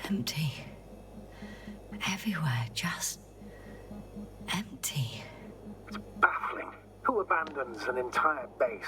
Empty. Everywhere, just empty. It's baffling. Who abandons an entire base?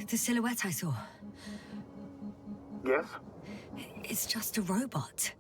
The silhouette I saw. Yes? It's just a robot.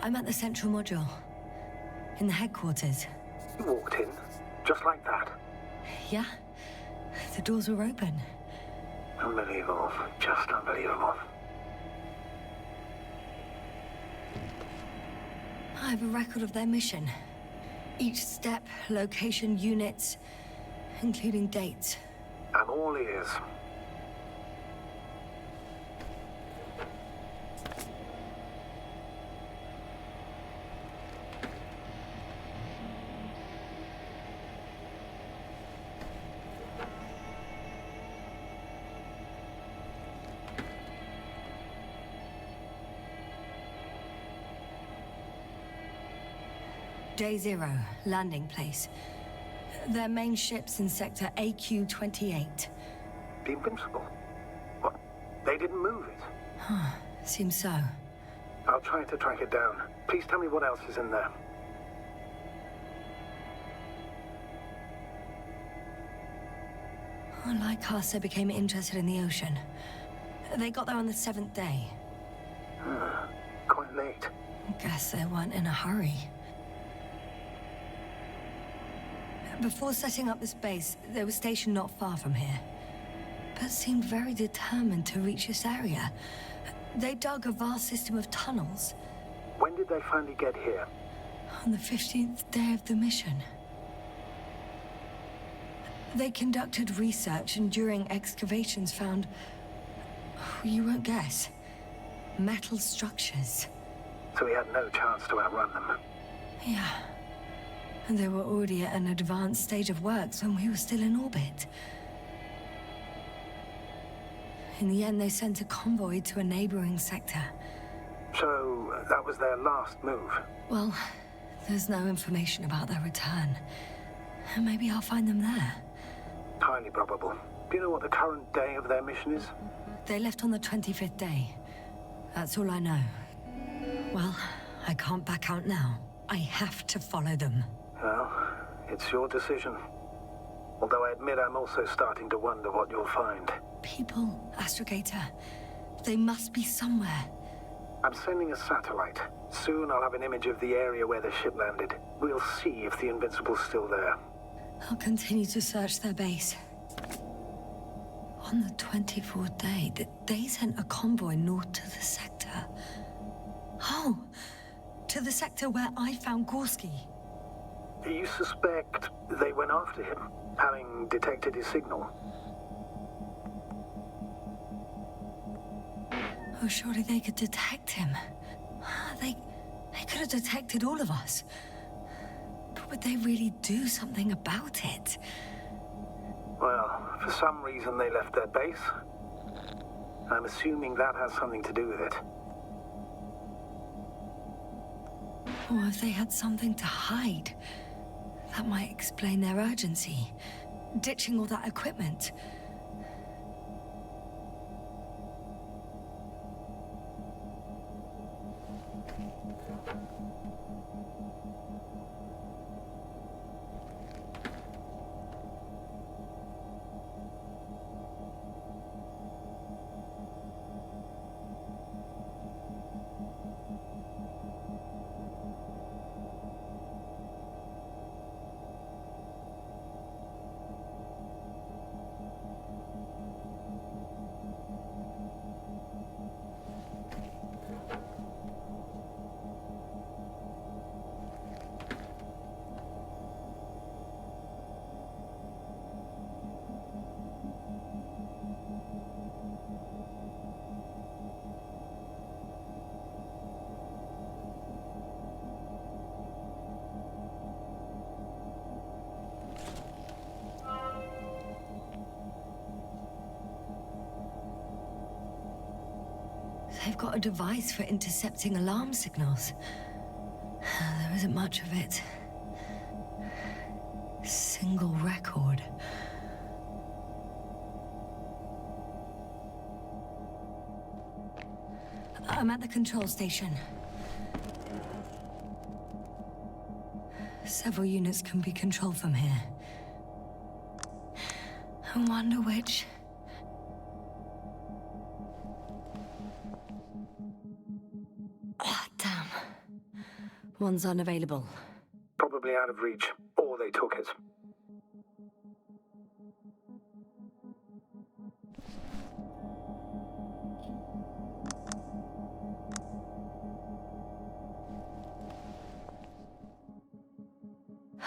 I'm at the central module. In the headquarters. You walked in, just like that. Yeah? The doors were open. Unbelievable. Just unbelievable. I have a record of their mission. Each step, location, units, including dates. I'm all ears. Day 0, landing place. Their main ship's in sector AQ-28. The Invincible? What? They didn't move it? Seems so. I'll try to track it down. Please tell me what else is in there. Like us, they became interested in the ocean. They got there on the 7th day. Quite late. Guess they weren't in a hurry. Before setting up this base, they were stationed not far from here, but seemed very determined to reach this area. They dug a vast system of tunnels. When did they finally get here? On the 15th day of the mission. They conducted research and during excavations found, you won't guess, metal structures. So we had no chance to outrun them. Yeah. And they were already at an advanced stage of works when we were still in orbit. In the end, they sent a convoy to a neighboring sector. So that was their last move. Well, there's no information about their return. Maybe I'll find them there. Highly probable. Do you know what the current day of their mission is? They left on the 25th day. That's all I know. Well, I can't back out now. I have to follow them. Well, it's your decision. Although I admit I'm also starting to wonder what you'll find. People, Astrogator. They must be somewhere. I'm sending a satellite. Soon I'll have an image of the area where the ship landed. We'll see if the Invincible's still there. I'll continue to search their base. On the 24th day, they sent a convoy north to the sector. Oh, to the sector where I found Gorski. You suspect they went after him, having detected his signal? Oh, surely they could detect him. They could have detected all of us. But would they really do something about it? Well, for some reason they left their base. I'm assuming that has something to do with it. Or if they had something to hide. That might explain their urgency. Ditching all that equipment. They've got a device for intercepting alarm signals. There isn't much of it. Single record. I'm at the control station. Several units can be controlled from here. I wonder which... Ah, damn. One's unavailable. Probably out of reach, or they took it.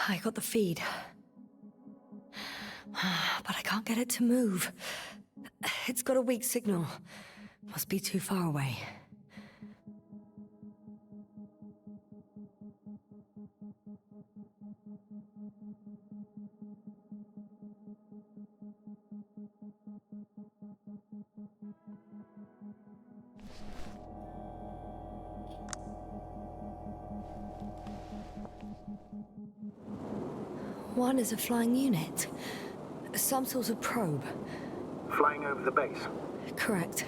I got the feed. But I can't get it to move. It's got a weak signal. Must be too far away. One is a flying unit. Some sort of probe. Flying over the base. Correct.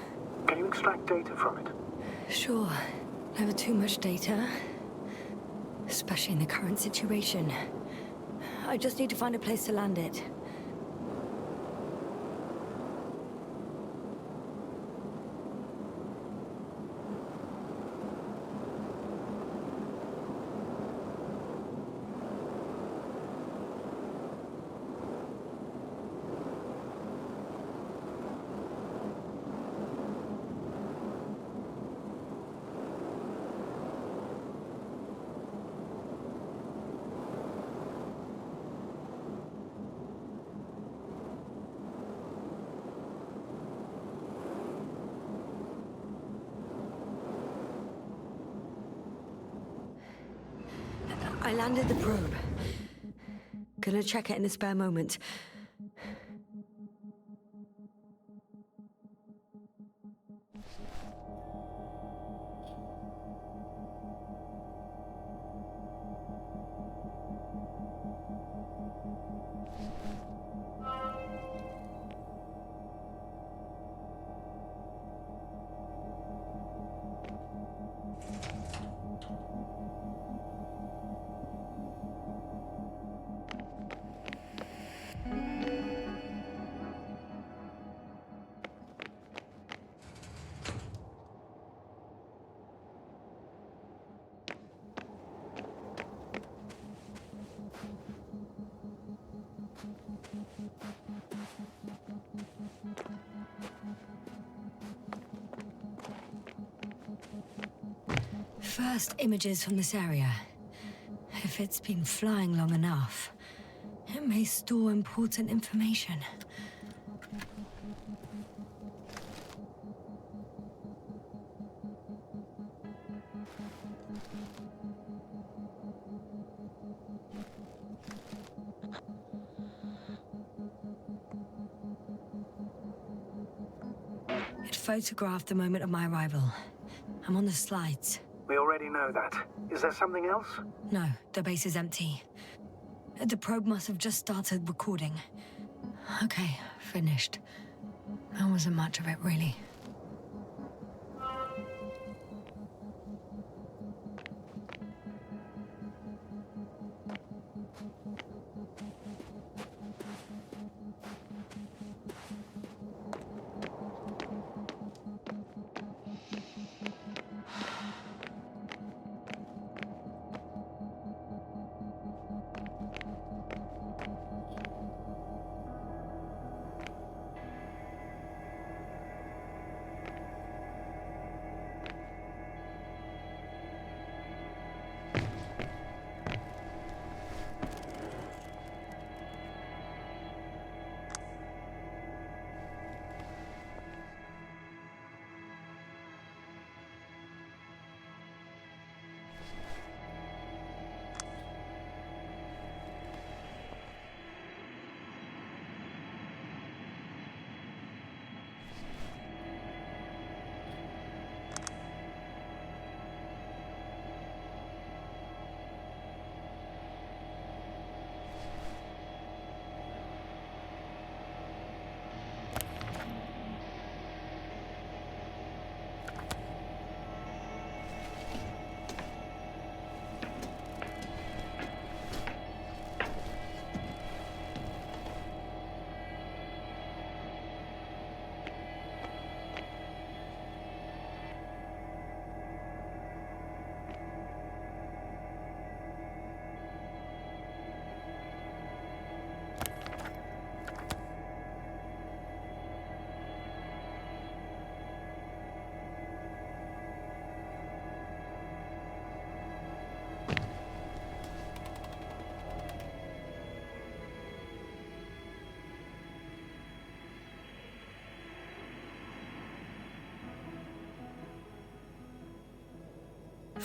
Can you extract data from it? Sure. Never too much data. Especially in the current situation. I just need to find a place to land it. I landed the probe. Gonna check it in a spare moment. First images from this area. If it's been flying long enough, it may store important information. It photographed the moment of my arrival. I'm on the slides. We already know that. Is there something else? No, the base is empty. The probe must have just started recording. Okay, finished. That wasn't much of it, really.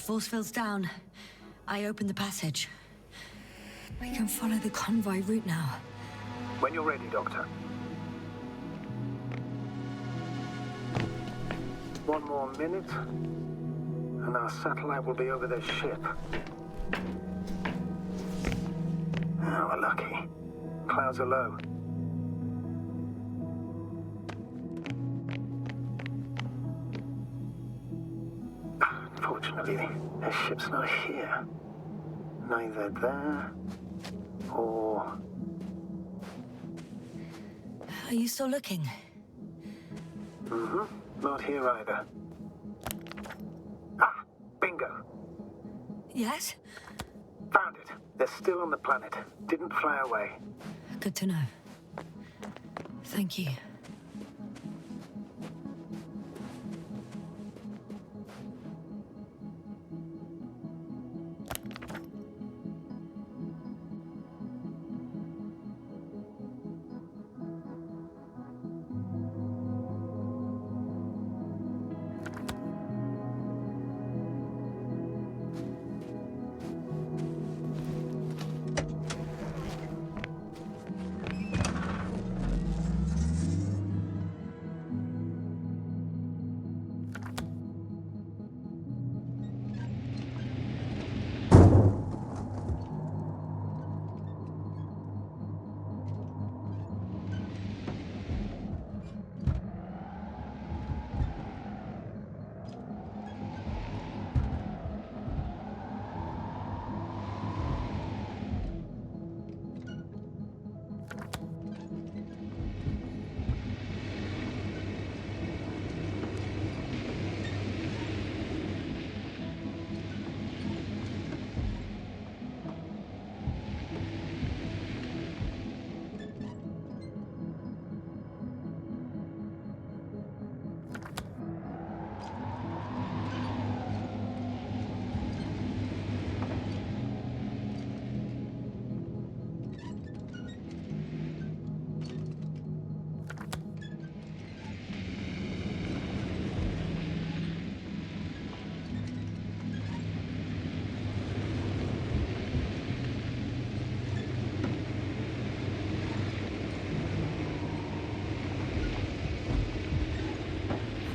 Force field's down. I opened the passage. We can follow the convoy route now. When you're ready, Doctor. One more minute, and our satellite will be over their ship. Oh, we're lucky. Clouds are low. Unfortunately, their ship's not here. Neither there, or... Are you still looking? Not here either. Ah, bingo. Yes? Found it. They're still on the planet. Didn't fly away. Good to know. Thank you.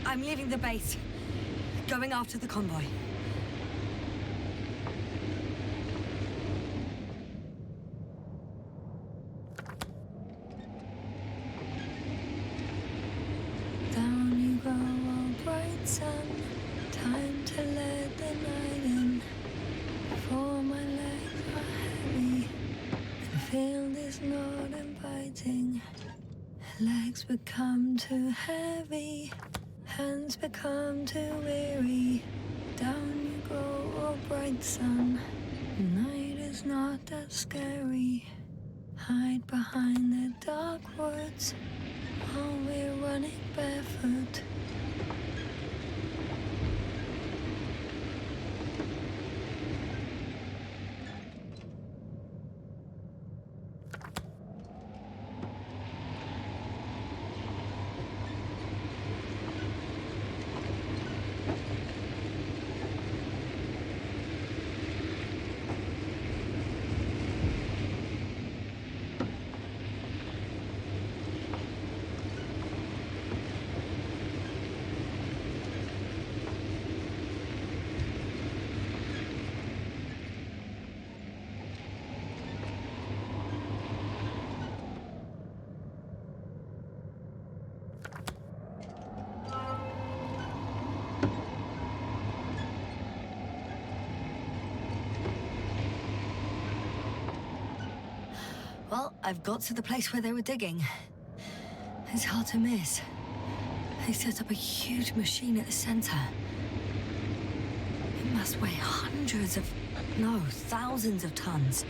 I'm leaving the base. Going after the convoy. Down you go, oh bright sun. Time to let the night in. For my legs are heavy. The field is not inviting. Legs become too heavy. Hands become too weary. Down you go, oh bright sun. Night is not that scary. Hide behind the dark woods while we're running barefoot. Well, I've got to the place where they were digging. It's hard to miss. They set up a huge machine at the center. It must weigh thousands of tons.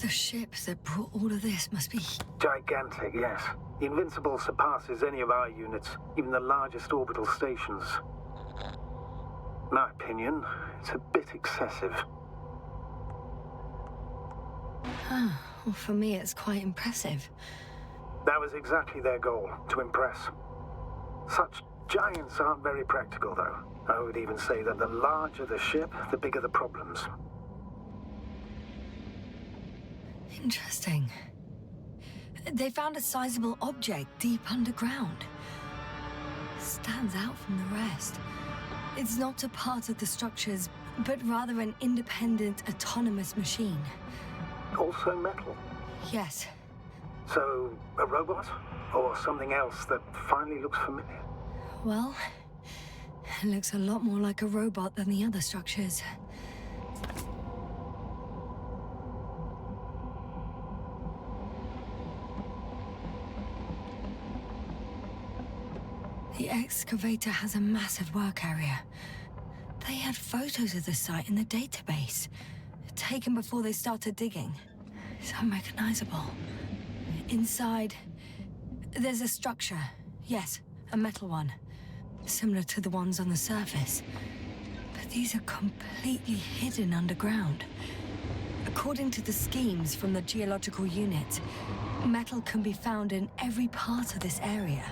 The ship that brought all of this must be... Gigantic, yes. The Invincible surpasses any of our units, even the largest orbital stations. In my opinion, it's a bit excessive. Well, for me, it's quite impressive. That was exactly their goal, to impress. Such giants aren't very practical, though. I would even say that the larger the ship, the bigger the problems. Interesting. They found a sizable object deep underground. Stands out from the rest. It's not a part of the structures, but rather an independent, autonomous machine. Also metal. Yes. So, a robot? Or something else that finally looks familiar? Well, it looks a lot more like a robot than the other structures. The excavator has a massive work area. They had photos of the site in the database, taken before they started digging. It's unrecognizable. Inside, there's a structure. Yes, a metal one. Similar to the ones on the surface. But these are completely hidden underground. According to the schemes from the geological unit, metal can be found in every part of this area.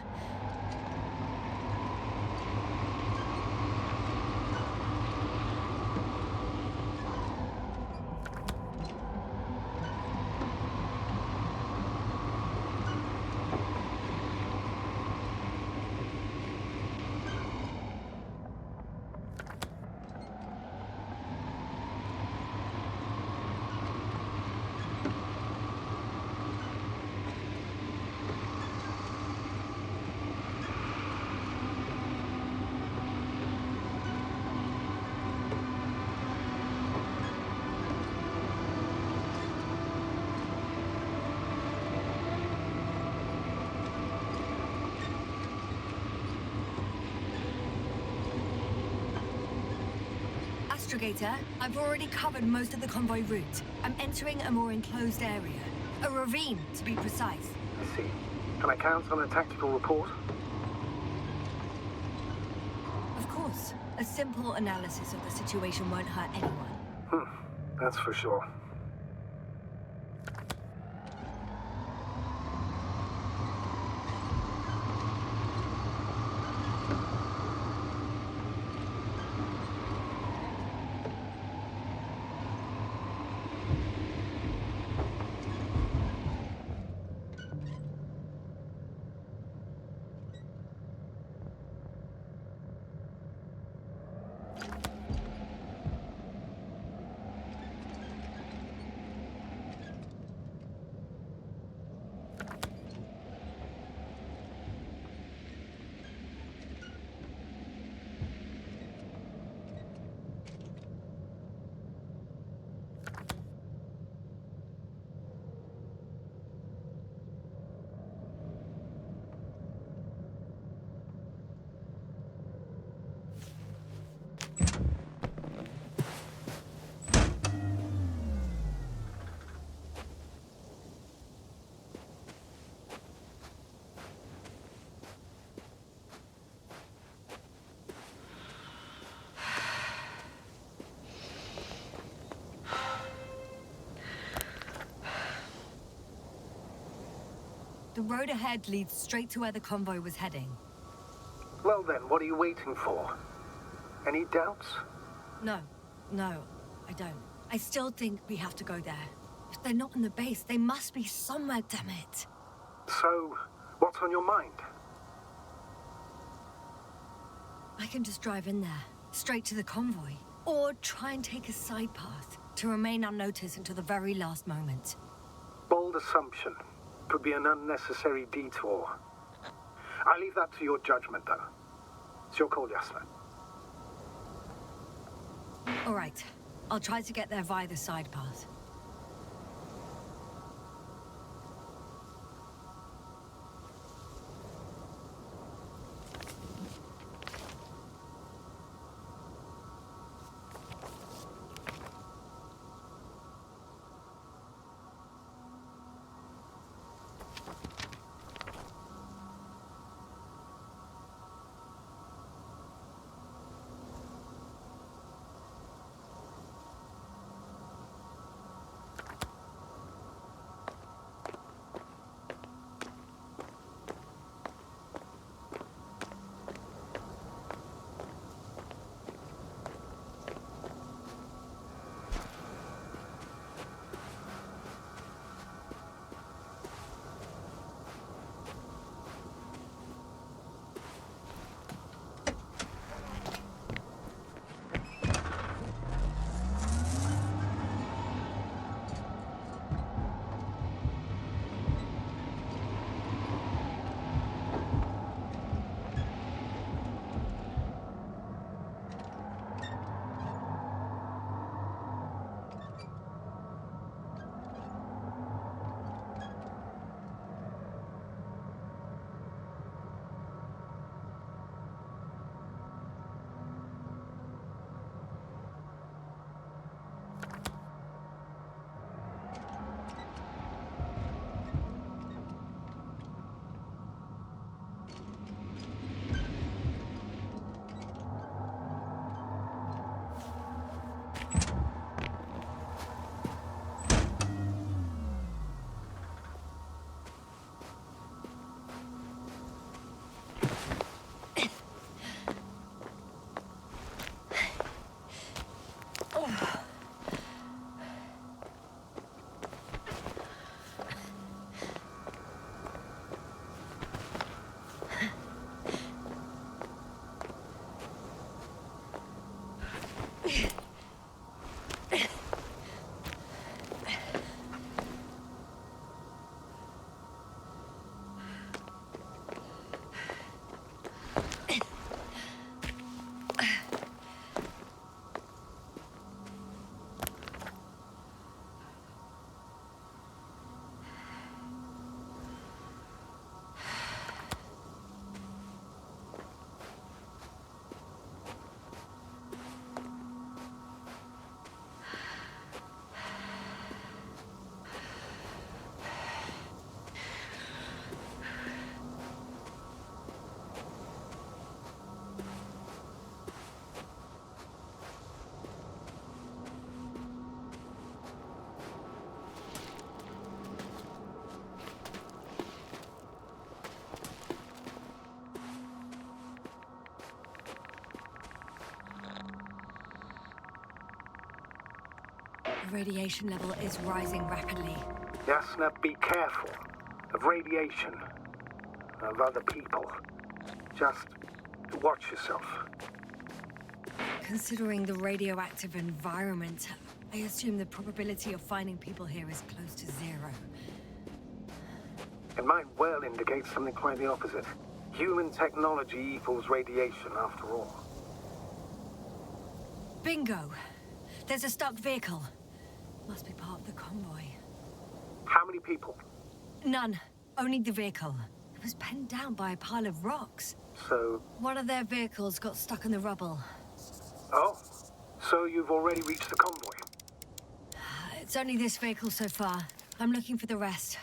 Astrogator, I've already covered most of the convoy route. I'm entering a more enclosed area. A ravine, to be precise. I see. Can I count on a tactical report? Of course. A simple analysis of the situation won't hurt anyone. That's for sure. The road ahead leads straight to where the convoy was heading. Well then, what are you waiting for? Any doubts? No, I don't. I still think we have to go there. If they're not in the base, they must be somewhere, damn it. So, what's on your mind? I can just drive in there, straight to the convoy. Or try and take a side path, to remain unnoticed until the very last moment. Bold assumption. Could be an unnecessary detour. I leave that to your judgment, though. It's your call, Jasper. All right. I'll try to get there via the side path. The radiation level is rising rapidly. Yasna, be careful. Of radiation. Of other people. Just watch yourself. Considering the radioactive environment, I assume the probability of finding people here is close to zero. It might well indicate something quite the opposite. Human technology equals radiation, after all. Bingo! There's a stuck vehicle. Must be part of the convoy. How many people? None. Only the vehicle. It was penned down by a pile of rocks. So... One of their vehicles got stuck in the rubble. Oh, so you've already reached the convoy? It's only this vehicle so far. I'm looking for the rest.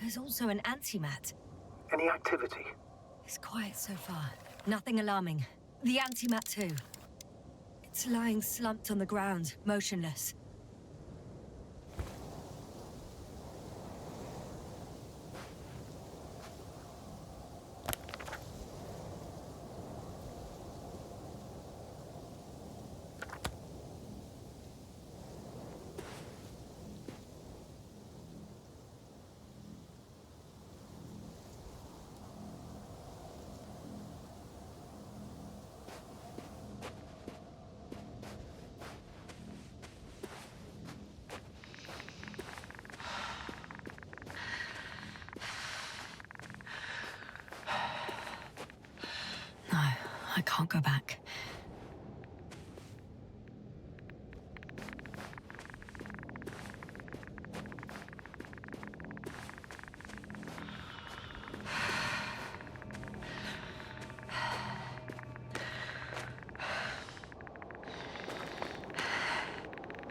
There's also an antimat. Any activity? It's quiet so far. Nothing alarming. The antimat too. It's lying slumped on the ground, motionless. No, I can't go back.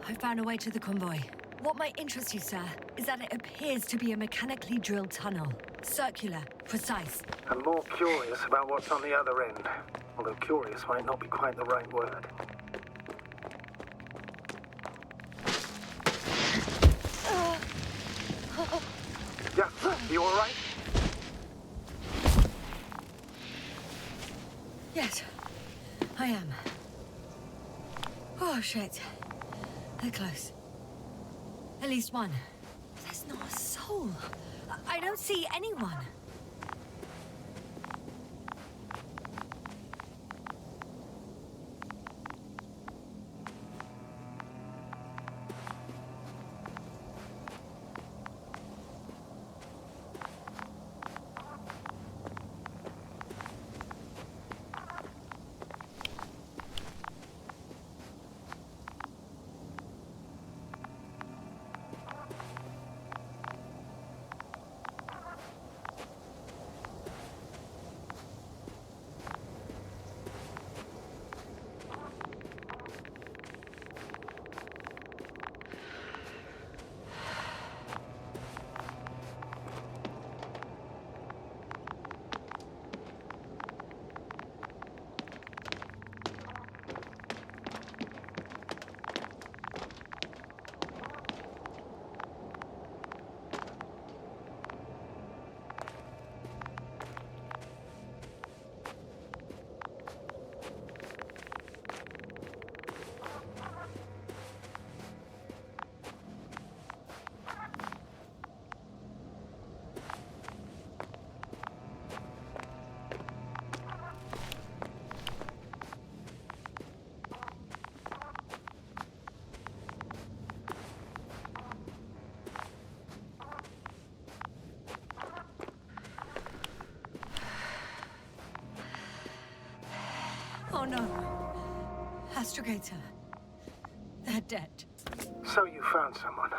I found a way to the convoy. What might interest you, sir, is that it appears to be a mechanically drilled tunnel. Circular, precise. I'm more curious about what's on the other end. Although curious might not be quite the right word. Yeah, you all right? Yes, I am. Oh, shit. They're close. At least one. There's not a soul. I don't see anyone. Oh no. Astrogator. They're dead. So you found someone.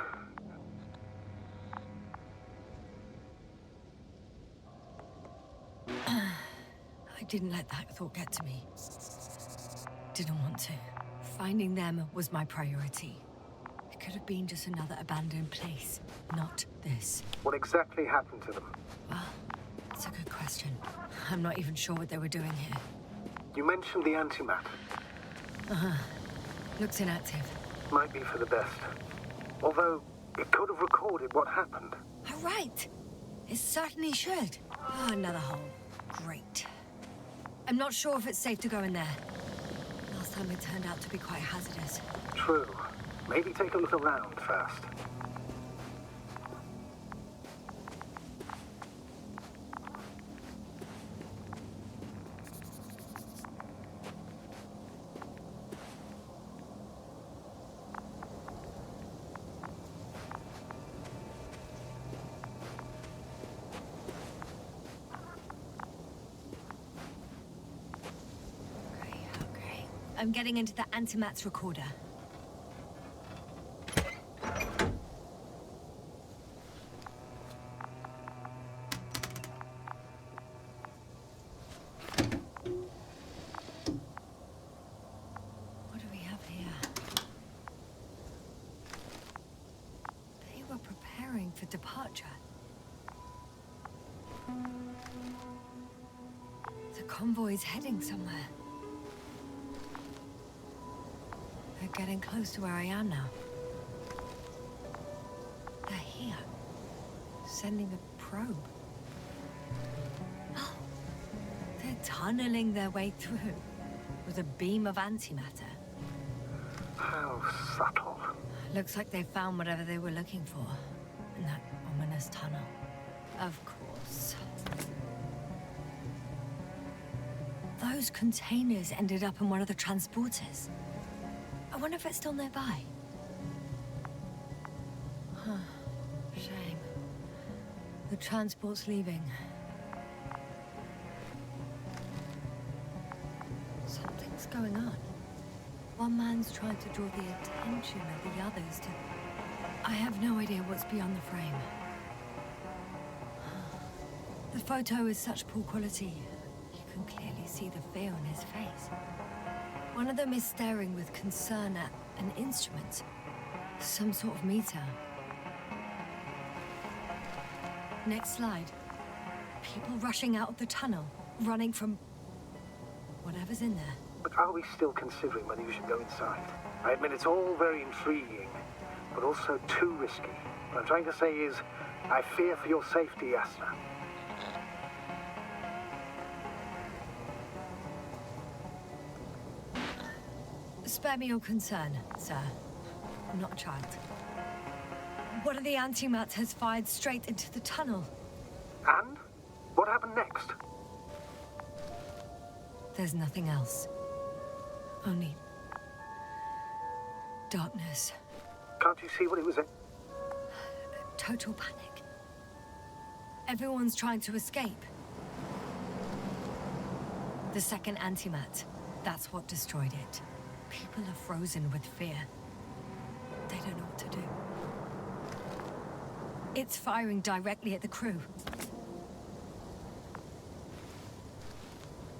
I didn't let that thought get to me. Didn't want to. Finding them was my priority. It could have been just another abandoned place, not this. What exactly happened to them? Well, it's a good question. I'm not even sure what they were doing here. You mentioned the antimat. Looks inactive. Might be for the best. Although, it could have recorded what happened. All right. It certainly should. Oh, another hole. Great. I'm not sure if it's safe to go in there. Last time it turned out to be quite hazardous. True. Maybe take a look around first. Okay. I'm getting into the antimat's recorder. What do we have here? They were preparing for departure. The convoy's heading somewhere. They're getting close to where I am now. They're here. Sending a probe. Oh, they're tunneling their way through with a beam of antimatter. How subtle. Looks like they found whatever they were looking for in that ominous tunnel. Of course. Those containers ended up in one of the transporters. I wonder if it's still nearby. Huh. Shame. The transport's leaving. Something's going on. One man's trying to draw the attention of the others to... I have no idea what's beyond the frame. The photo is such poor quality. You can clearly see the fear on his face. One of them is staring with concern at an instrument. Some sort of meter. Next slide. People rushing out of the tunnel, running from whatever's in there. But are we still considering whether you should go inside? I admit it's all very intriguing, but also too risky. What I'm trying to say is, I fear for your safety, Yasna. Spare me your concern, sir. I'm not a child. One of the antimats has fired straight into the tunnel. And? What happened next? There's nothing else. Only... darkness. Can't you see what it was in? Total panic. Everyone's trying to escape. The second antimat, that's what destroyed it. People are frozen with fear. They don't know what to do. It's firing directly at the crew.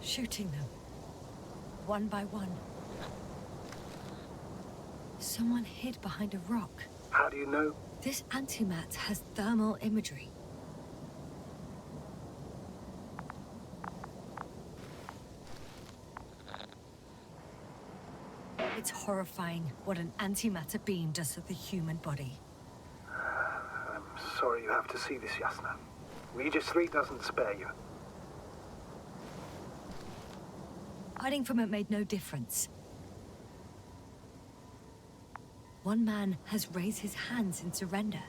Shooting them. One by one. Someone hid behind a rock. How do you know? This antimat has thermal imagery. It's horrifying what an antimatter beam does to the human body. I'm sorry you have to see this, Yasna. Regis 3 doesn't spare you. Hiding from it made no difference. One man has raised his hands in surrender.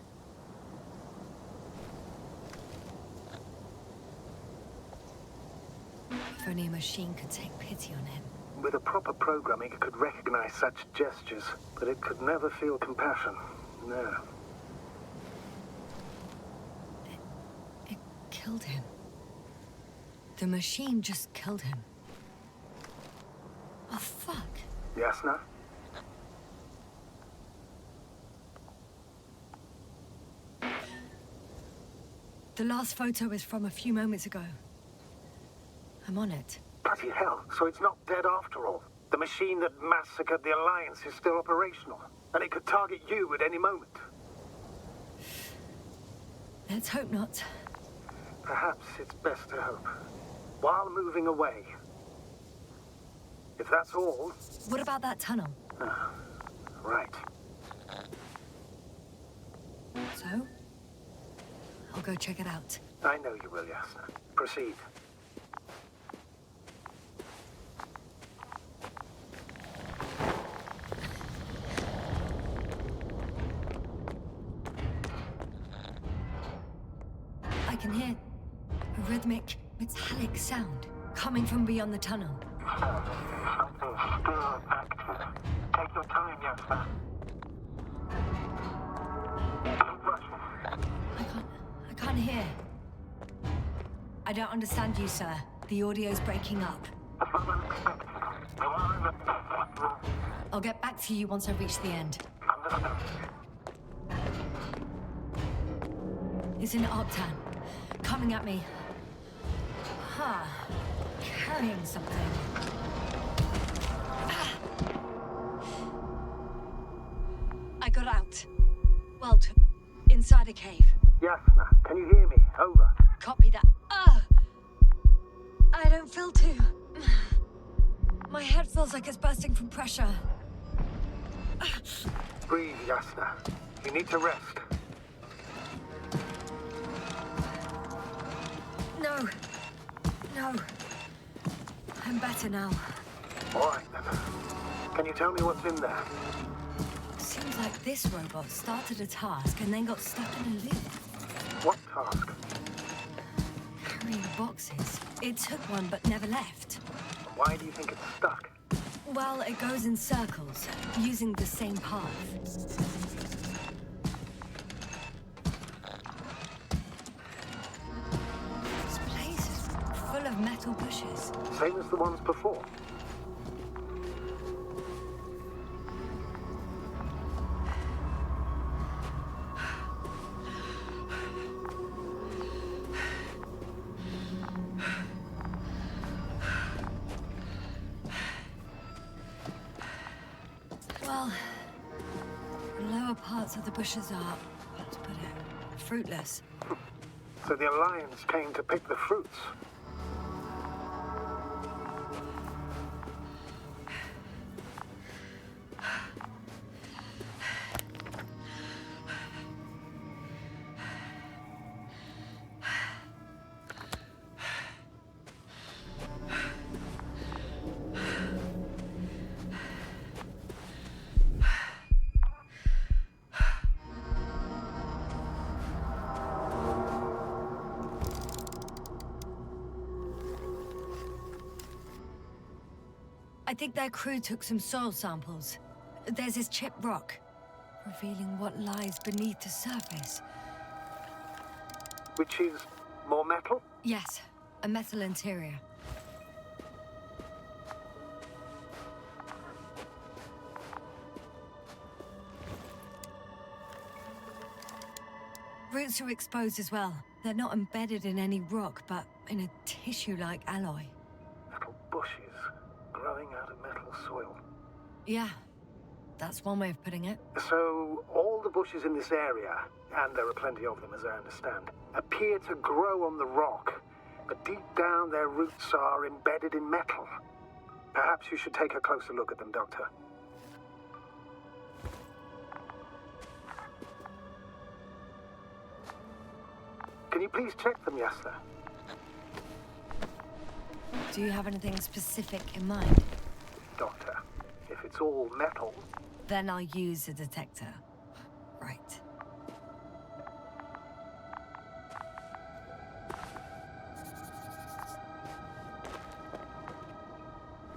If only a machine could take pity on him. With a proper programming, it could recognize such gestures, but it could never feel compassion. No. It killed him. The machine just killed him. Oh, fuck. Yasna? The last photo is from a few moments ago. I'm on it. Bloody hell, so it's not dead after all. The machine that massacred the Alliance is still operational, and it could target you at any moment. Let's hope not. Perhaps it's best to hope. While moving away. If that's all... What about that tunnel? Right. So? I'll go check it out. I know you will, Yasna. Proceed. rhythmic, metallic sound coming from beyond the tunnel. Something's still active. Take your time, youngster. Keep rushing. I can't hear. I don't understand you, sir. The audio's breaking up. That's what I expected. You are in the perfect room. I'll get back to you once I reach the end. Understood. It's an Octan. Coming at me. Huh. Carrying something. Ah. I got out. Well, inside a cave. Yasna, can you hear me? Over. Copy that. I don't feel too... My head feels like it's bursting from pressure. Breathe, Yasna. You need to rest. No. I'm better now. All right, then. Can you tell me what's in there? Seems like this robot started a task and then got stuck in a loop. What task? Carrying boxes. It took one but never left. Why do you think it's stuck? Well, it goes in circles, using the same path. This place is full of metal bushes. Same as the ones before. Well, the lower parts of the bushes are, let's put it, fruitless. So the Alliance came to pick the fruits. I think their crew took some soil samples. There's this chipped rock, revealing what lies beneath the surface. Which is more metal? Yes, a metal interior. Roots are exposed as well. They're not embedded in any rock, but in a tissue-like alloy. Little bushes growing out of metal soil. Yeah, that's one way of putting it. So, all the bushes in this area, and there are plenty of them as I understand, appear to grow on the rock, but deep down their roots are embedded in metal. Perhaps you should take a closer look at them, Doctor. Can you please check them, Yasna? Do you have anything specific in mind? Doctor, if it's all metal... Then I'll use a detector. Right.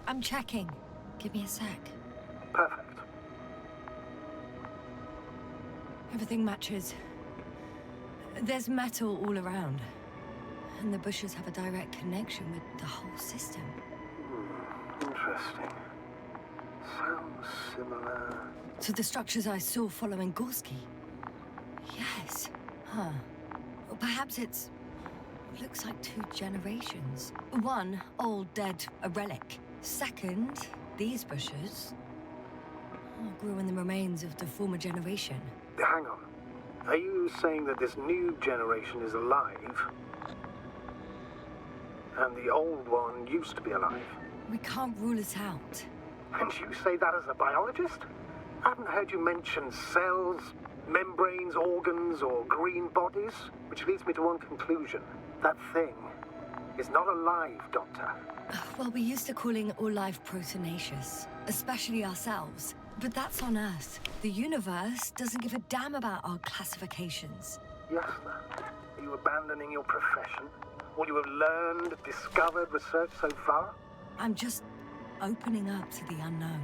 I'm checking. Give me a sec. Perfect. Everything matches. There's metal all around. And the bushes have a direct connection with the whole system. Interesting. Sounds similar... To the structures I saw following Gorski. Yes. Huh. Or perhaps it's... looks like 2 generations. One, old, dead, a relic. Second, these bushes grew in the remains of the former generation. Hang on. Are you saying that this new generation is alive? And the old one used to be alive? We can't rule it out. And you say that as a biologist? I haven't heard you mention cells, membranes, organs, or green bodies, which leads me to one conclusion. That thing is not alive, Doctor. Well, we used to calling all life proteinaceous, especially ourselves. But that's on Earth. The universe doesn't give a damn about our classifications. Yasna, are you abandoning your profession? All you have learned, discovered, researched so far? I'm just opening up to the unknown.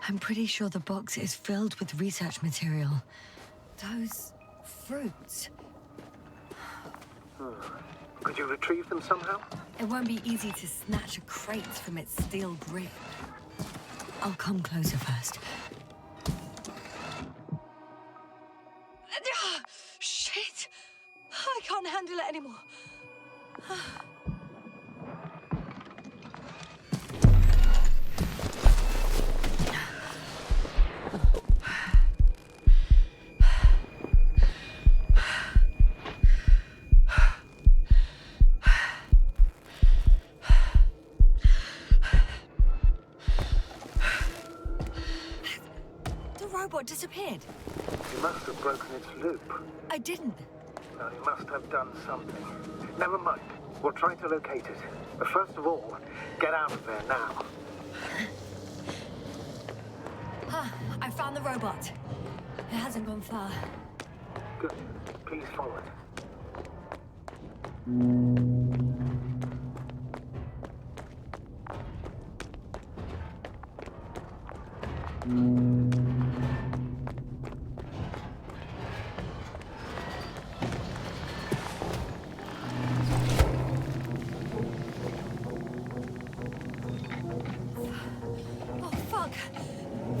I'm pretty sure the box is filled with research material. Those fruits. Could you retrieve them somehow? It won't be easy to snatch a crate from its steel grip. I'll come closer first. Shit! I can't handle it anymore. The robot disappeared. You must have broken its loop. I didn't. No, you must have done something. Never mind. We'll try to locate it. But first of all, get out of there now. I found the robot. It hasn't gone far. Good. Please follow it.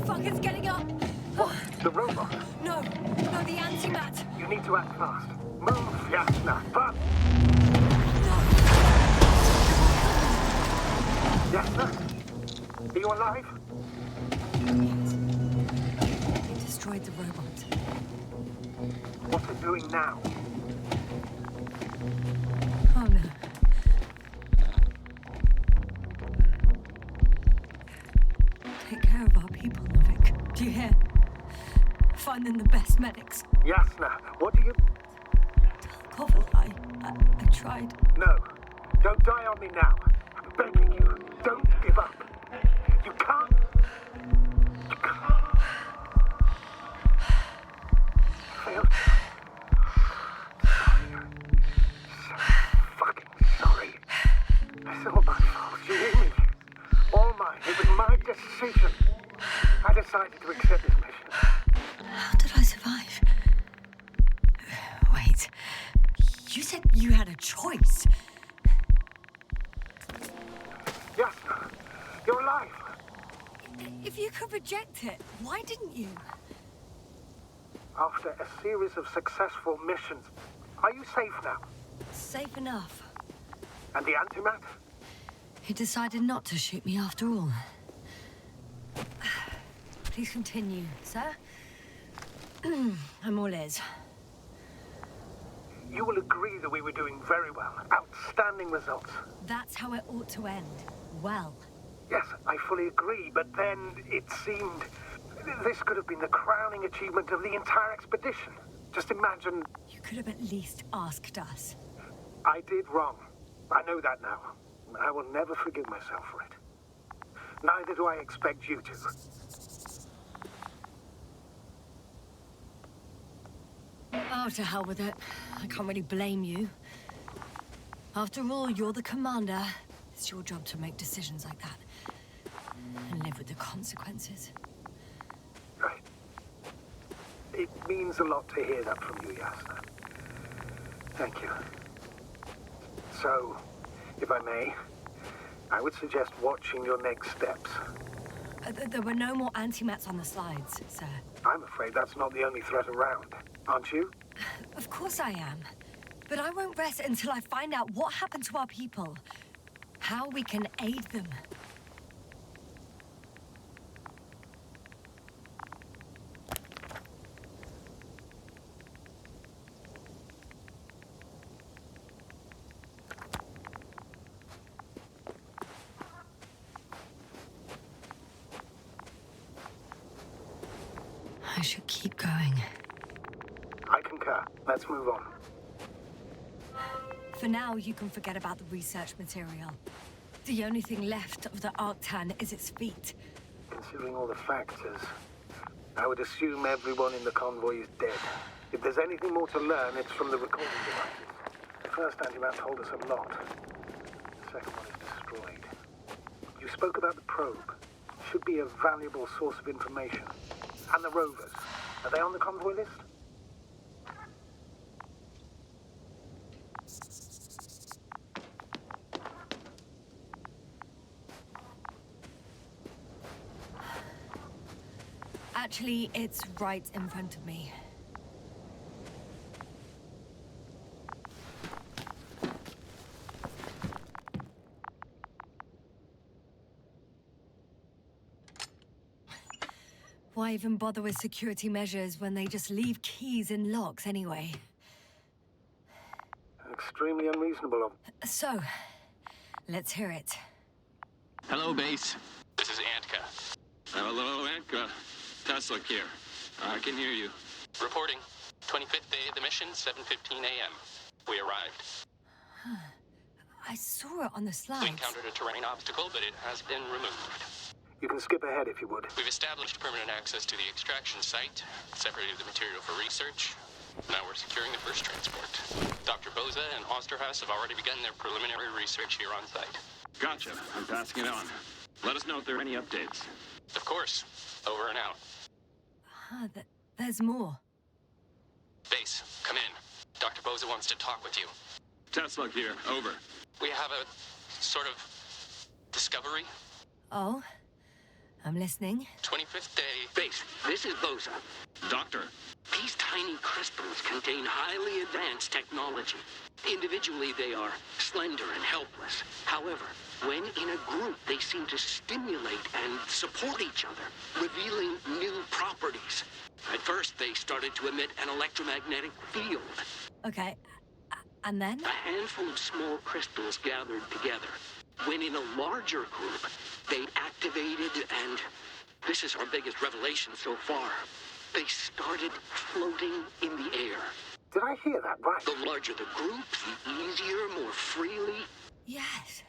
Fuck, it's getting up! What? The robot? No, the antimat! You need to act fast. Move, Yasna, but... Yasna? Are you alive? Yes. It destroyed the robot. What's it doing now? Oh no. Take care of our people, Novik. Do you hear? Find them the best medics. Yasna, what do you... Koval, I tried. No. Don't die on me now. I'm begging you. Don't give up. You can't. You can't. Failed. Sorry. So fucking sorry. It's all my fault. You hear me? All mine. It was my decision. I decided to accept this mission. How did I survive? Wait. You said you had a choice. Yasna, you're alive. If you could reject it, why didn't you? After a series of successful missions, are you safe now? Safe enough. And the antimat? He decided not to shoot me after all. Please continue, sir. I'm all ears. You will agree that we were doing very well. Outstanding results. That's how it ought to end. Well. Yes, I fully agree, but then it seemed... This could have been the crowning achievement of the entire expedition. Just imagine... You could have at least asked us. I did wrong. I know that now. I will never forgive myself for it. Neither do I expect you to. Oh, to hell with it. I can't really blame you. After all, you're the commander. It's your job to make decisions like that. And live with the consequences. Right. It means a lot to hear that from you, Yasna. Thank you. So, if I may, I would suggest watching your next steps. There were no more antimats on the slides, sir. I'm afraid that's not the only threat around, aren't you? Of course I am. But I won't rest until I find out what happened to our people. How we can aid them. I should keep going. I concur. Let's move on. For now, you can forget about the research material. The only thing left of the Arctan is its feet. Considering all the factors, I would assume everyone in the convoy is dead. If there's anything more to learn, it's from the recording devices. The first antimat told us a lot. The second one is destroyed. You spoke about the probe. Should be a valuable source of information. And the rovers. Are they on the convoy list? Actually, it's right in front of me. Why even bother with security measures when they just leave keys in locks anyway? Extremely unreasonable. So, let's hear it. Hello, base. This is Antka. Hello, Antka. Tesla here. I can hear you. Reporting. 25th day of the mission, 7:15 a.m. We arrived. I saw it on the We slides. encountered a terrain obstacle, but it has been removed. You can skip ahead if you would. We've established permanent access to the extraction site, separated the material for research. Now we're securing the first transport. Dr. Boza and Osterhaus have already begun their preliminary research here on site. Gotcha. I'm passing it on. Let us know if there are any updates. Of course. Over and out. There's more. Base, come in. Dr. Boza wants to talk with you. Tesla here. Over. We have a sort of discovery. Oh? I'm listening. 25th day. Base, this is Boza. Doctor. These tiny crystals contain highly advanced technology. Individually, they are slender and helpless. However, when in a group, they seem to stimulate and support each other, revealing new properties. At first, they started to emit an electromagnetic field. Okay. And then? A handful of small crystals gathered together. When in a larger group, they activated and... this is our biggest revelation so far. They started floating in the air. Did I hear that right? The larger the group, the easier, more freely. Yes.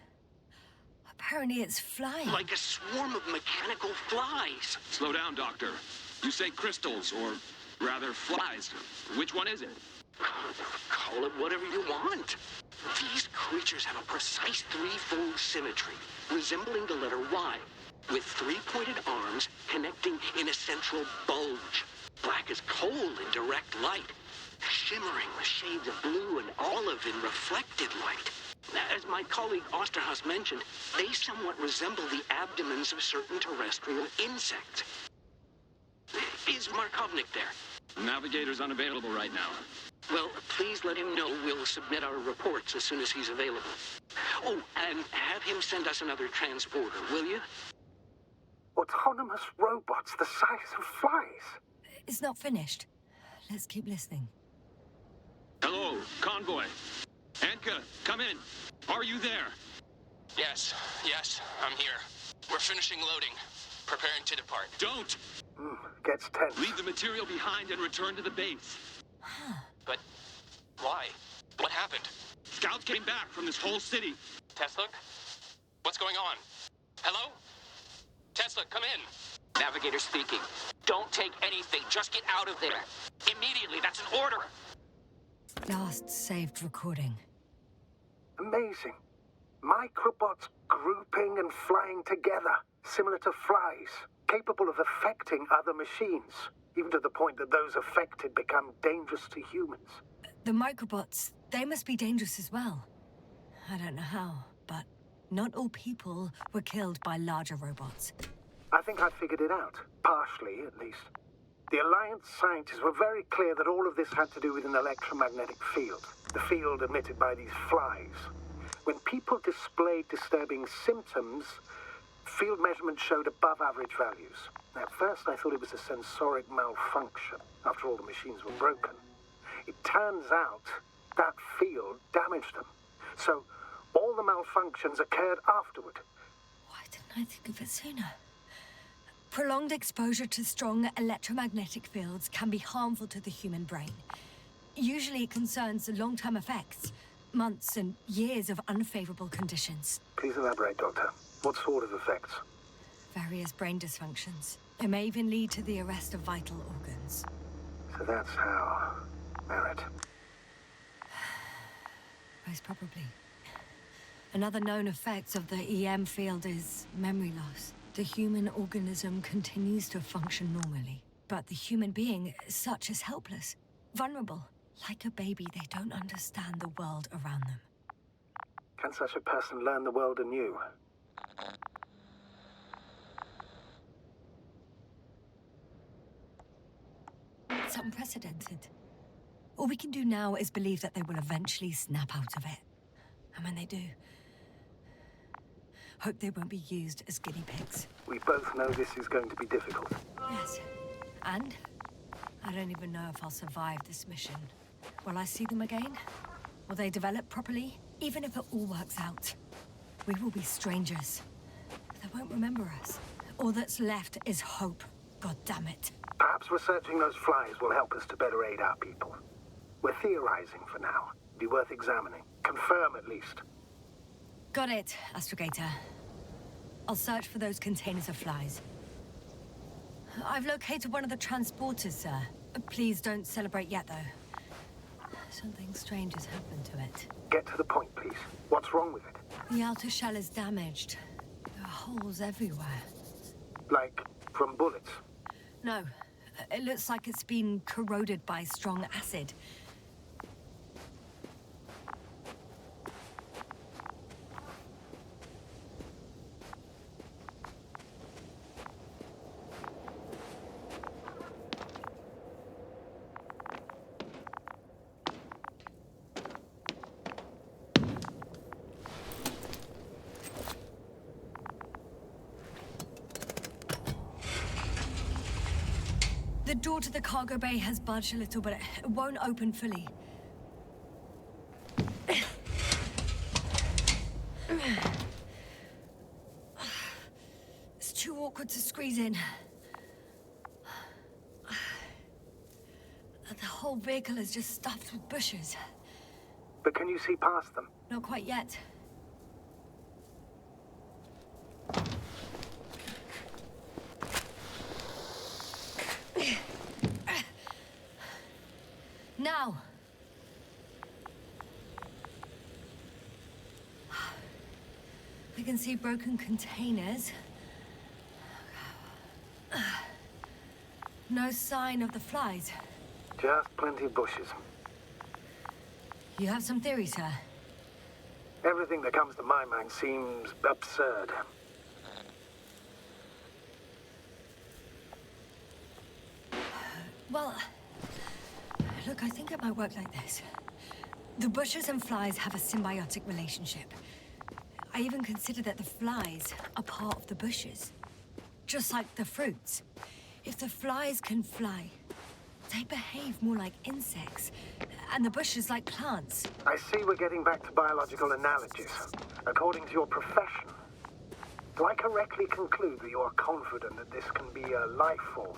Apparently it's flying. Like a swarm of mechanical flies. Slow down, Doctor. You say crystals, or rather flies. Which one is it? Call it whatever you want. These creatures have a precise threefold symmetry, resembling the letter Y, with three-pointed arms connecting in a central bulge. Black as coal in direct light, shimmering with shades of blue and olive in reflected light. As my colleague Osterhaus mentioned, they somewhat resemble the abdomens of certain terrestrial insects. Is Markovnik there? Navigator's unavailable right now. Well, please let him know we'll submit our reports as soon as he's available. Oh, and have him send us another transporter, will you? Autonomous robots the size of flies. It's not finished. Let's keep listening. Hello, convoy. Antka, come in. Are you there? Yes, I'm here. We're finishing loading. Preparing to depart. Don't! Gets tense. Leave the material behind and return to the base. But why? What happened? Scouts came back from this whole city. Tesla? What's going on? Hello? Tesla, come in. Navigator speaking. Don't take anything. Just get out of there. Immediately. That's an order. Last saved recording. Amazing. Microbots grouping and flying together, similar to flies, capable of affecting other machines. even to the point that those affected become dangerous to humans. The microbots, they must be dangerous as well. I don't know how, but not all people were killed by larger robots. I think I figured it out. Partially, at least. The Alliance scientists were very clear that all of this had to do with an electromagnetic field. The field emitted by these flies. When people displayed disturbing symptoms, field measurements showed above average values. At first, I thought it was a sensoric malfunction. After all, the machines were broken. It turns out that field damaged them. So, all the malfunctions occurred afterward. Why didn't I think of it sooner? Prolonged exposure to strong electromagnetic fields can be harmful to the human brain. Usually it concerns the long-term effects, months and years of unfavorable conditions. Please elaborate, Doctor. What sort of effects? Various brain dysfunctions. It may even lead to the arrest of vital organs. So that's how... Merit. Most probably. Another known effect of the EM field is memory loss. The human organism continues to function normally, but the human being, such is helpless, vulnerable. Like a baby, they don't understand the world around them. Can such a person learn the world anew? It's unprecedented. All we can do now is believe that they will eventually snap out of it. And when they do, hope they won't be used as guinea pigs. We both know this is going to be difficult. Yes. And I don't even know if I'll survive this mission. Will I see them again? Will they develop properly? Even if it all works out, we will be strangers. They won't remember us. All that's left is hope. God damn it. Perhaps researching those flies will help us to better aid our people. We're theorizing for now. Be worth examining. Confirm at least. Got it, Astrogator. I'll search for those containers of flies. I've located one of the transporters, sir. Please don't celebrate yet, though. Something strange has happened to it. Get to the point, please. What's wrong with it? The outer shell is damaged. There are holes everywhere. Like, from bullets? No. It looks like it's been corroded by strong acid. The door to the cargo bay has budged a little, but it won't open fully. It's too awkward to squeeze in. The whole vehicle is just stuffed with bushes. But can you see past them? Not quite yet. Now! I can see broken containers. No sign of the flies. Just plenty of bushes. You have some theories, sir? Everything that comes to my mind seems absurd. Well, look, I think it might work like this. The bushes and flies have a symbiotic relationship. I even consider that the flies are part of the bushes. Just like the fruits. If the flies can fly, they behave more like insects, and the bushes like plants. I see we're getting back to biological analogies. According to your profession, do I correctly conclude that you are confident that this can be a life form?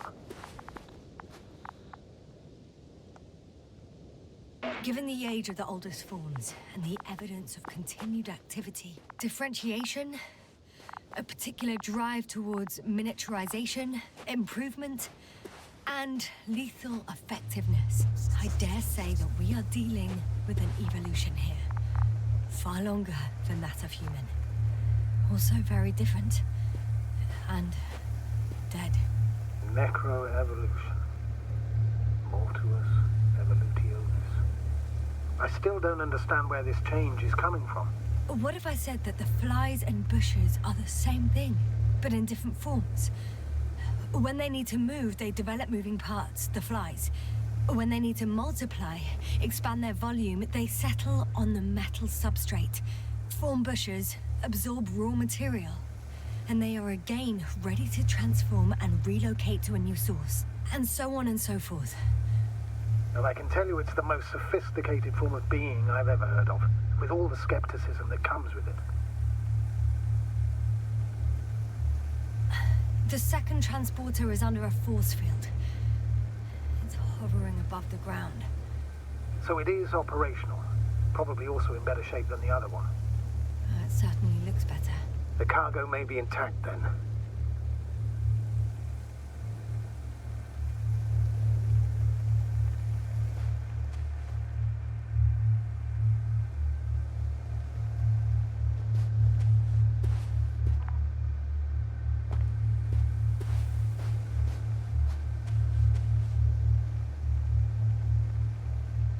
Given the age of the oldest forms and the evidence of continued activity, differentiation, a particular drive towards miniaturization, improvement, and lethal effectiveness, I dare say that we are dealing with an evolution here. Far longer than that of human. Also very different. And dead. Necroevolution. I still don't understand where this change is coming from. What if I said that the flies and bushes are the same thing, but in different forms? When they need to move, they develop moving parts, the flies. When they need to multiply, expand their volume, they settle on the metal substrate, form bushes, absorb raw material. And they are again ready to transform and relocate to a new source. And so on and so forth. And I can tell you it's the most sophisticated form of being I've ever heard of, with all the skepticism that comes with it. The second transporter is under a force field. It's hovering above the ground. So it is operational. Probably also in better shape than the other one. It certainly looks better. The cargo may be intact then.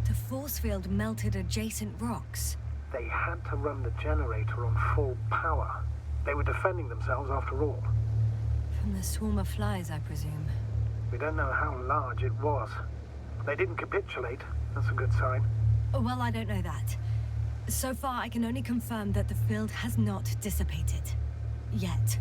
The force field melted adjacent rocks. They had to run the generator on full power. They were defending themselves after all. From the swarm of flies, I presume. We don't know how large it was. They didn't capitulate. That's a good sign. Well, I don't know that. So far, I can only confirm that the field has not dissipated. Yet.